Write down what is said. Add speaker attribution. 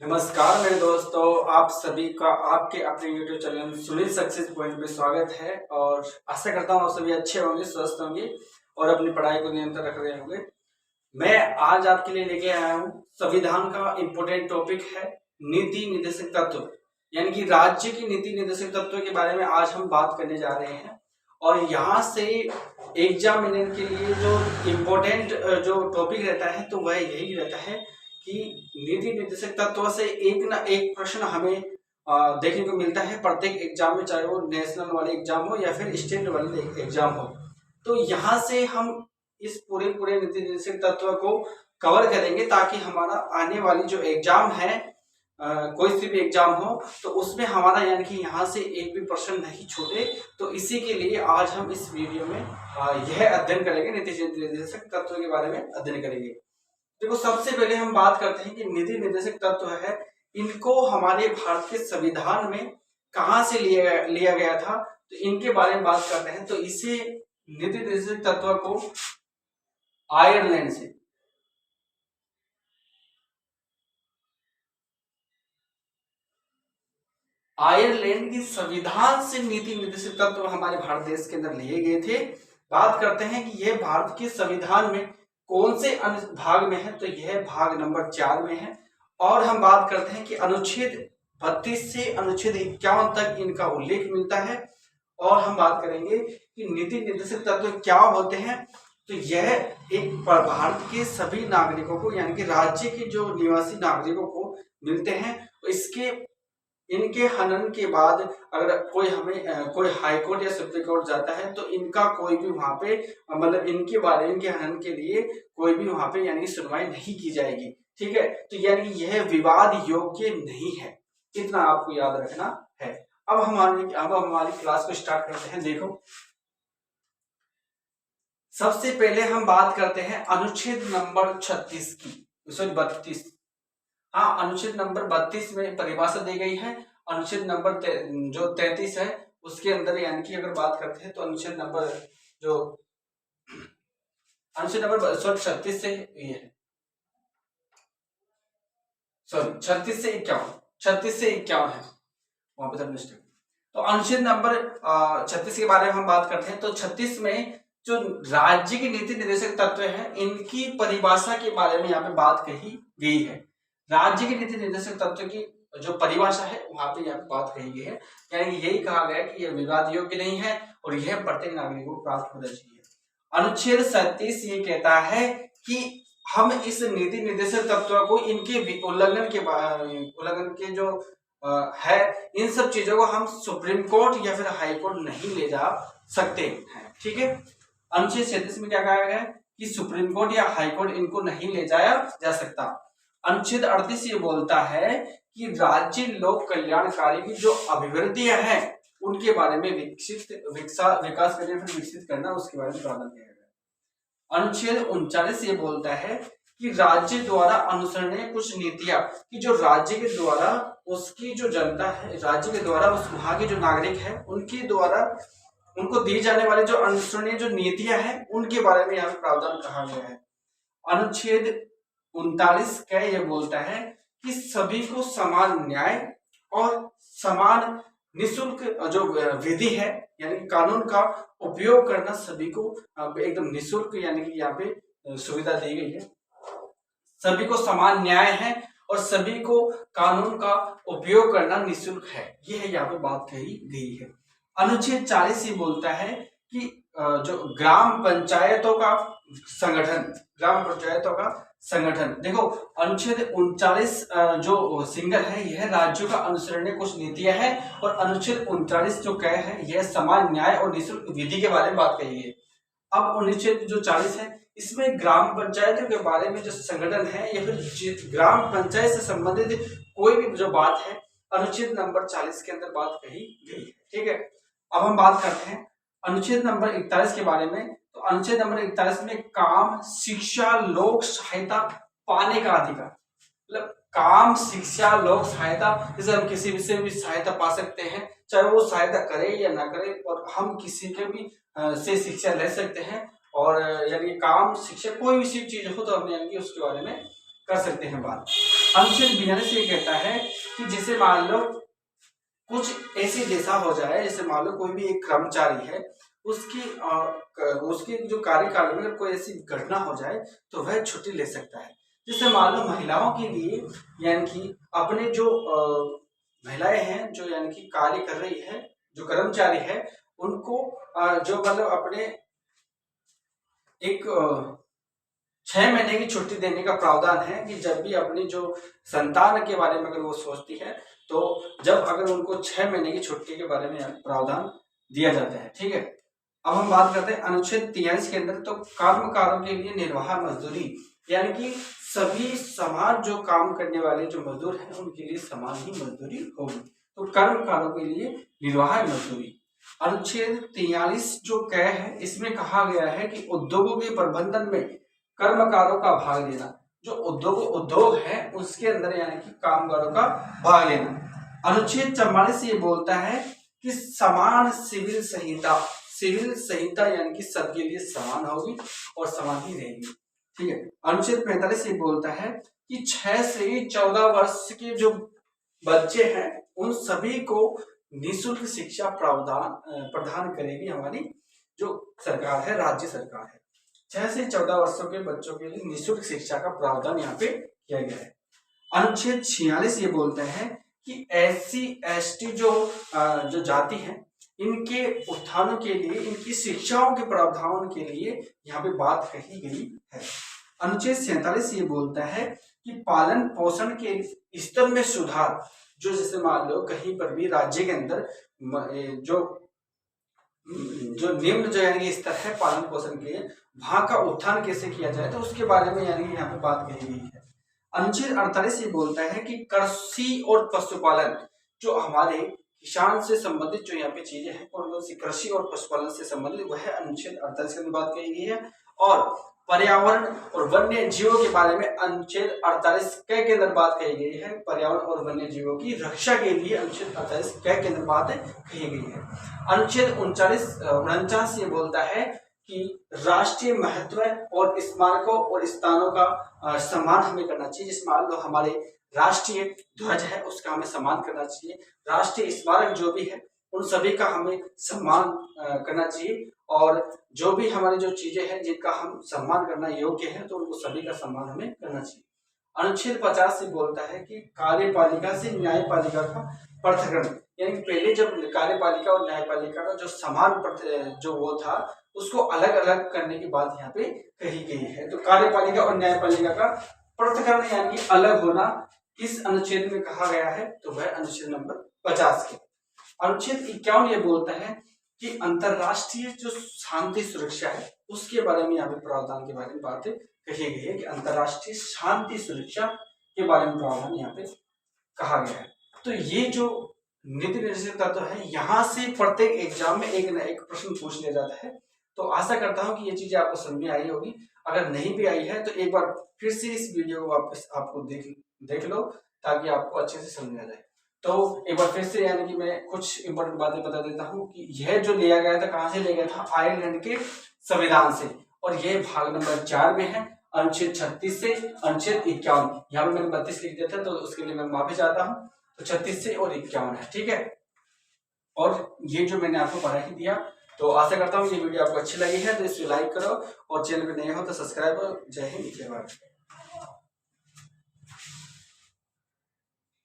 Speaker 1: नमस्कार मेरे दोस्तों, आप सभी का आपके अपने YouTube channel Sunil success point में स्वागत है। और आशा करता हूँ आप सभी अच्छे होंगे, स्वस्थ होंगे और अपनी पढ़ाई को निरंतर रख रहे होंगे। मैं आज आपके लिए लेके आया हूँ संविधान का इम्पोर्टेंट टॉपिक है नीति निर्देशक तत्व, यानी कि राज्य की नीति निर्देशक तत्व के बारे में आज हम बात करने जा रहे हैं। और यहाँ से एग्जामिनर के लिए जो इम्पोर्टेंट जो टॉपिक रहता है तो वह यही रहता है कि नीति निर्देशक तत्व से एक ना एक प्रश्न हमें देखने को मिलता है प्रत्येक एग्जाम में, चाहे वो नेशनल वाले एग्जाम हो या फिर स्टेट वाले एग्जाम हो। तो यहाँ से हम इस पूरे नीति निर्देशक तत्व को कवर करेंगे ताकि हमारा आने वाली जो एग्जाम है, कोई सी भी एग्जाम हो, तो उसमें हमारा यानी कि यहाँ से एक भी प्रश्न नहीं छूटे। तो इसी के लिए आज हम इस वीडियो में यह अध्ययन करेंगे, नीति निर्देशक तत्व के बारे में अध्ययन करेंगे। देखो, सबसे पहले हम बात करते हैं कि नीति निर्देशक तत्व है, इनको हमारे भारत के संविधान में कहाँ से लिया गया था, तो इनके बारे में बात करते हैं। तो इसे नीति निर्देशक तत्व को आयरलैंड से आयरलैंड की संविधान से नीति निर्देशक तत्व हमारे भारत देश के अंदर लिए गए थे। बात करते हैं कि यह भारत के संविधान में कौन से भाग में है, तो यह भाग नंबर 4 में है। और हम बात करते हैं कि अनुच्छेद 32 से अनुच्छेद 51 तक इनका उल्लेख मिलता है। और हम बात करेंगे कि नीति निर्देशक तत्व क्या होते हैं, तो यह एक भारत के सभी नागरिकों को, यानी कि राज्य के जो निवासी नागरिकों को मिलते हैं। तो इनके हनन के बाद अगर कोई हाई कोर्ट या सुप्रीम कोर्ट जाता है तो इनका कोई भी वहां पे मतलब इनके बारे में, इनके हनन के लिए कोई भी वहां पे यानी कि सुनवाई नहीं की जाएगी। ठीक है, तो यानी कि यह विवाद योग्य नहीं है, इतना आपको याद रखना है। अब हमारी क्लास को स्टार्ट करते हैं। देखो, सबसे पहले हम बात करते हैं अनुच्छेद नंबर 36 की, सॉरी 32। हाँ, अनुच्छेद नंबर 32 में परिभाषा दी गई है। अनुच्छेद नंबर जो 33 है उसके अंदर, यानी कि अगर बात करते हैं तो अनुच्छेद नंबर 36 से ये है, सॉरी 36 से 51 है वहां पे मिस्टेक। तो अनुच्छेद नंबर 36 के बारे में हम बात करते हैं। तो 36 में जो राज्य की नीति निर्देशक तत्व है, इनकी परिभाषा के बारे में यहाँ पे बात कही गई है। राज्य की नीति निर्देशक तत्व की जो परिभाषा है वहां पे यहाँ बात कही गई है, यानी यही कहा गया कि यह विवाद योग्य नहीं है और यह प्रत्येक नागरिक को प्राप्त होना चाहिए। अनुच्छेद 37 ये कहता है कि हम इस नीति निर्देशक तत्व को इनके उल्लंघन के जो है, इन सब चीजों को हम सुप्रीम कोर्ट या फिर हाई कोर्ट नहीं ले जा सकते हैं। ठीक है, अनुच्छेद 37 में क्या कहा गया है कि सुप्रीम कोर्ट या हाई कोर्ट इनको नहीं ले जाया जा सकता। अनुच्छेद 38 ये बोलता है कि राज्य लोक कल्याणकारी की जो अभिवृद्धियां हैं उनके बारे में विकास करने, फिर विकसित करना, उसके बारे में प्रावधान किया गया। अनुच्छेद 39 ये बोलता है कि राज्य द्वारा अनुसरणीय कुछ नीतियां, कि जो राज्य के द्वारा उसकी जो जनता है, राज्य के द्वारा उस वहां के जो नागरिक है उनके द्वारा उनको दी जाने वाली जो अनुसरणीय जो नीतियां हैं उनके बारे में यहाँ प्रावधान कहा गया है। अनुच्छेद 39 का ये बोलता है कि सभी को समान न्याय और समान निशुल्क जो विधि है, यानी कानून का उपयोग करना सभी को एकदम निशुल्क, यानी कि यहाँ पे सुविधा दी गई है। सभी को समान न्याय है और सभी को कानून का उपयोग करना निशुल्क है, यह यहाँ पे बात कही गई है। अनुच्छेद 40 ये बोलता है कि जो ग्राम पंचायतों का संगठन, देखो अनुच्छेद 39 जो सिंगल है यह राज्यों का अनुसरणीय कुछ नीतियां है, और अनुच्छेद 39 जो कह है यह समान न्याय और निशुल्क विधि के बारे में बात कही है। अब अनुच्छेद जो 40 है इसमें ग्राम पंचायतों के बारे में जो संगठन है या फिर ग्राम पंचायत से संबंधित कोई भी जो बात है अनुच्छेद नंबर 40 के अंदर बात कही गई है। ठीक है, अब हम बात करते हैं अनुच्छेद नंबर 41 के बारे में। तो अनुच्छेद नंबर 41 में काम, शिक्षा, लोक सहायता पाने का अधिकार, मतलब काम, शिक्षा, लोक सहायता, जैसे हम किसी भी से भी सहायता पा सकते हैं, चाहे वो सहायता करे या ना करे, और हम किसी के भी से शिक्षा ले सकते हैं। और यानी काम, शिक्षा, कोई भी चीज हो तो हम यानी उसके बारे में कर सकते हैं बात। अनुच्छेद 42 ये कहता है कि जैसे मान लो कुछ ऐसी दिशा हो जाए, जैसे मान लो कोई भी एक कर्मचारी है, उसके जो कार्यकाल में कोई ऐसी घटना हो जाए तो वह छुट्टी ले सकता है। जैसे मान लो महिलाओं के लिए, यानी कि अपने जो महिलाएं हैं जो यानी कि कार्य कर रही है, जो कर्मचारी है, उनको जो मतलब अपने एक 6 महीने की छुट्टी देने का प्रावधान है कि जब भी अपनी जो संतान के बारे में अगर वो सोचती है तो जब अगर उनको 6 महीने की छुट्टी के बारे में प्रावधान दिया जाता है। ठीक है, अब हम बात करते हैं अनुच्छेद 43 के अंदर। तो कर्मकारों के लिए निर्वाह मजदूरी, यानी कि सभी समान जो काम करने वाले जो मजदूर हैं उनके लिए समान ही मजदूरी होगी। तो कर्मकारों के लिए निर्वाह मजदूरी। अनुच्छेद 43 जो क है, इसमें कहा गया है कि उद्योगों के प्रबंधन में कर्मकारों का भाग लेना। जो उद्योग है उसके अंदर यानी कि कामगारों का भाग लेना। अनुच्छेद 44 ये बोलता है कि समान सिविल संहिता यानी कि सबके लिए समान होगी और समान ही रहेगी। ठीक है। अनुच्छेद 45 ये बोलता है कि 6 से 14 वर्ष के जो बच्चे हैं उन सभी को निःशुल्क शिक्षा प्रदान करेगी हमारी जो सरकार है, राज्य सरकार है। 6 से 14 वर्षों के बच्चों के लिए निःशुल्क शिक्षा का प्रावधान यहाँ पे किया गया है। अनुच्छेद 46 ये बोलते हैं कि SC ST जो जाति है इनके उत्थानों के लिए, इनकी शिक्षाओं के प्रावधान के लिए यहाँ पे बात कही गई है। अनुच्छेद 47 ये बोलता है कि पालन पोषण के स्तर में सुधार। जो जैसे मान लो कहीं पर भी राज्य के अंदर जो निम्न जो यानी स्तर है पालन पोषण के, वहां का उत्थान कैसे किया जाए, तो उसके बारे में यानी यहाँ पे बात कही गई है। अनुच्छेद 48 ये बोलता है कि कृषि और पशुपालन, जो हमारे किसान से संबंधित जो यहाँ पे चीजें हैं और कृषि और पशुपालन से संबंधित वह अनुच्छेद 48 के अंदर बात कही गई है। और पर्यावरण और वन्य जीवों के बारे में अनुच्छेद 48 के अंदर बात कही गई है। पर्यावरण और वन्य जीवों की रक्षा के लिए अनुच्छेद 48 के अंदर बात कही गई है। अनुच्छेद 49 ये बोलता है कि राष्ट्रीय महत्व और स्मारकों और स्थानों का सम्मान हमें करना चाहिए। जिस मान लो हमारे राष्ट्रीय ध्वज है उसका हमें सम्मान करना चाहिए। राष्ट्रीय स्मारक जो भी है उन सभी का हमें सम्मान करना चाहिए। और जो भी हमारी जो चीजें हैं जिनका हम सम्मान करना योग्य है तो उनको सभी का सम्मान हमें करना चाहिए। अनुच्छेद 50 से बोलता है कि कार्यपालिका से न्यायपालिका का पृथक्करण, यानी पहले जब कार्यपालिका और न्यायपालिका का जो समान जो वो था उसको अलग अलग करने की बात यहाँ पे कही गई है। तो कार्यपालिका और न्यायपालिका का पृथक्करण यानी कि अलग होना किस अनुच्छेद में कहा गया है, तो वह अनुच्छेद नंबर 50 के। अनुच्छेद 51 ये बोलता है कि अंतरराष्ट्रीय जो शांति सुरक्षा है उसके बारे में यहाँ पे प्रावधान के बारे में बात कही गई है कि अंतरराष्ट्रीय शांति सुरक्षा के बारे में प्रावधान यहाँ पे कहा गया है। तो ये जो नीति निर्देशक तत्व है यहाँ से प्रत्येक एग्जाम में एक न एक प्रश्न पूछ लिया जाता है। तो आशा करता हूँ कि ये चीजें आपको समझ में आई होगी। अगर नहीं भी आई है तो एक बार फिर से इस वीडियो को वापस आपको देख लो ताकि आपको अच्छे से समझ आ जाए। तो एक बार फिर से यानी कि मैं कुछ इंपॉर्टेंट बातें बता देता हूँ कि यह जो लिया गया था कहाँ से लिया गया था, आयरलैंड के संविधान से। और यह भाग नंबर 4 में है अनुच्छेद 36 से अनुच्छेद 51। यहाँ पे मैंने 32 लिख दिया था तो उसके लिए मैं माफी चाहता हूँ। तो 36 से और 51 है, ठीक है। और ये जो मैंने आपको पढ़ा ही दिया। तो आशा करता हूँ ये वीडियो आपको अच्छी लगी है तो इसे लाइक करो और चैनल पे नए हो तो सब्सक्राइब करो। जय हिंद, जय भारत।